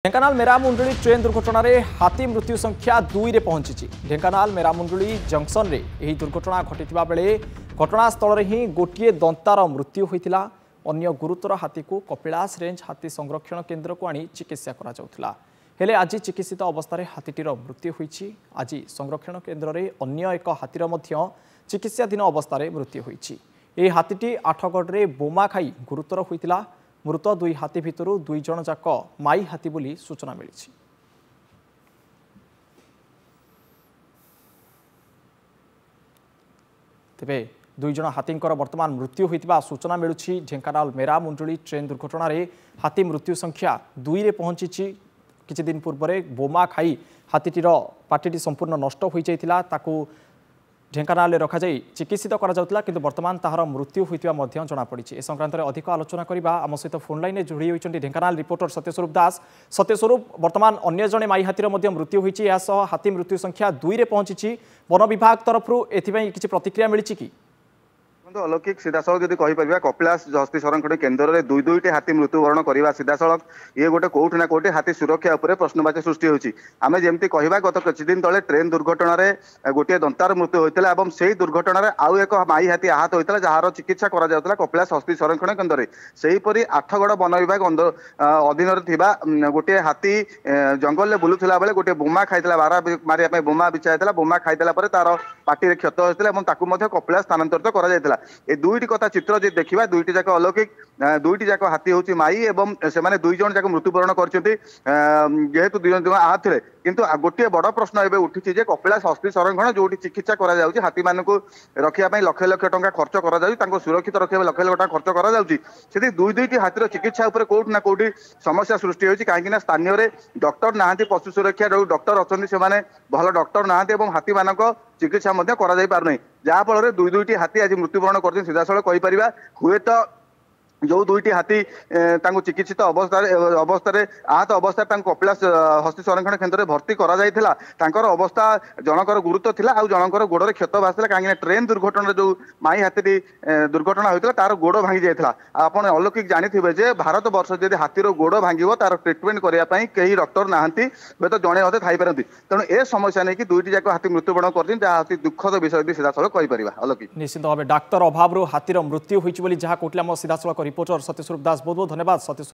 Dhenkanal मेरामुंडली train दुर्घटना रे हाथी मृत्यु संख्या 2 रे पहुंची। ढेंकानाल मेरामुंडली जंक्शन रे यही दुर्घटना घटिथिबा बेले घटनास्थल रे ही गोटिए दंतार मृत्यु होइतिला। अन्य गुरुतर हाथी को कपिलास रेंज हाथी संरक्षण केन्द्र को आनी चिकित्सा करा जाउथिला। हेले आज चिकित्सित अवस्था हाथीटीर मृत्यु होइछि। आज संरक्षण केन्द्र रे अन्य एक हाथीर मध्य चिकित्साधीन अवस्था मृत्यु होइछि। ए हाथीटी आठगढ़ रे बोमा खाई गुरुतर होइतिला। मृत दुई हाथी भितरु 2 जण जाक माई हाथी बोली सूचना मिली। तेबे 2 जण हाथींकर वर्तमान मृत्यु होइतिबा सूचना मिलुछि। ढेंकानाल मेरामुंडली ट्रेन दुर्घटना रे हाथी मृत्यु संख्या 2 रे पहुंची। किछि दिन पूर्व बोमा खाई हाथीटीर पार्टीटी संपूर्ण नष्ट हो जाइतिला। ताकू ढेंकानाल रखा जाई चिकित्सित करा जाउतिला, किंतु वर्तमान ताहार मृत्यु होइतिबा मध्य जणा पड़िछि। ए संक्रांत में अधिक आलोचना करबा आम सहित फोन लाइन जोड़ी होइछन्ति ढेंकानाल रिपोर्टर सत्यस्वरूप दास। सत्यस्वरूप, वर्तमान अन्य जणे माई हाथीर मध्य मृत्यु होइछि। या सह हाथी मृत्यु संख्या 2 रे पहुंची। वन विभाग तरफरु एथिबई किछि प्रतिक्रिया मिलिछि कि? अलौकिक सीधासलख जदि कहीपर कपिलास हस्ती संरक्षण केन्द्र में दुईटी हाथी मृत्युवरण करवा सीधासलख ये गोटे कौटि ना कौटि हाथी सुरक्षा उपर प्रश्नवाची सृष्टि होती। आम जमी कह गत किछि दिन तले ट्रेन दुर्घटन गोटे दंतार मृत्यु होता और से दुर्घटन आउ एक माई हाथी आहत होता जार चिकित्सा करा कपिलास हस्ती संरक्षण केन्द्र में। सेहीपरि आठगढ़ वन विभाग अधीन गोटे हाथी जंगल में बुलूला बेले गोटे बोमा खाई बारा मारे बोमा बिछा बोमा खाईला तार पार्टी क्षत होता और कपिलास स्थानांतरित करा ए दुईटी कथा चित्र जे देखा दुईटी जाक अलौकिक दुईटी जाक हाथी हूँ माई एवं से 2 जण जाक मृत्युवरण करजेतु 2 जण आहत थे। किंतु गोटे बड़ प्रश्न एवं उठी जे कपिलास हस्ती संरक्षण जो चिकित्सा करा हाथी मान रखापी लक्ष लक्ष टंका खर्च करा सुरक्षित रखा लक्ष लक्ष टंका खर्च करा दुईटी हाथीर चिकित्सा उपर कौटि ना कौटि समस्या सृष्टि होती। कहीं स्थानीय डॉक्टर ना पशु सुरक्षा जो डॉक्टर अच्छा से भल डॉक्टर ना हाथी मान चिकित्सा कर जहाँफल दुईटी हाथी आज मृत्युवरण कर सीधासल कहीपर हुए तो जो दुईटी हाथी चिकित्सित अवस्था आहत अवस्था कपिलास हस्ती संरक्षण केन्द्र में भर्ती कर अवस्था जनकर गुरुत्व थिला आ जनकर गोड़े क्षत बासी कहीं ट्रेन दुर्घटना जो माई हाथी दुर्घटना होता तार गोड़ भांगी जाता। आपड़ अलौकिक जानी जे भारत वर्ष जब हाथीर गोड़ भांगो तार ट्रिटमेंट करने कई डॉक्टर ना हे तो जड़े अधे थी पारती। तेणु ए समस्या नहीं कि दुईटी जाक हाथी मृत्युवरण कर दुखद विषय सीधासल कहीपर। अलौकिक निश्चित भाव डाक्तर अभाव हाथीर मृत्यु होती जहाँ कहते सीधासल रिपोर्टर सत्यस्वरूप दास बहुत बहुत धन्यवाद।